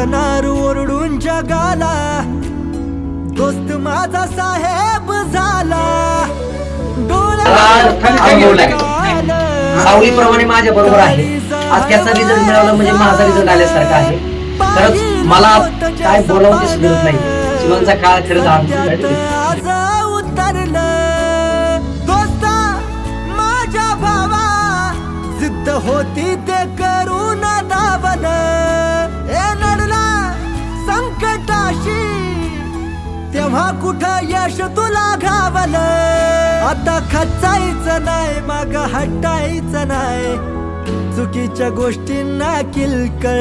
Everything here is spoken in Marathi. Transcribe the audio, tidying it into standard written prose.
जाणार ओरडून जगाला, दोस्त माझा साहेब झाला. सावलीप्रमाणे माझ्या बरोबर आहे. आज त्याचा रिझल्ट मिळवला म्हणजे माझा रिझल्ट आल्यासारखा आहे. खरंच मला काय बोलावं तेच मिळत नाही. जीवनचा काळ खरंच आज उतरलं दोस्ता माझ्या भावा, जिद्द होती ते करून दाबन. ए नडला संकटाशी तेव्हा कुठं यश तुला घावलं. आता खचायचं नाही, माग हटायचं नाही, चुकीच्या गोष्टींना किलकळ.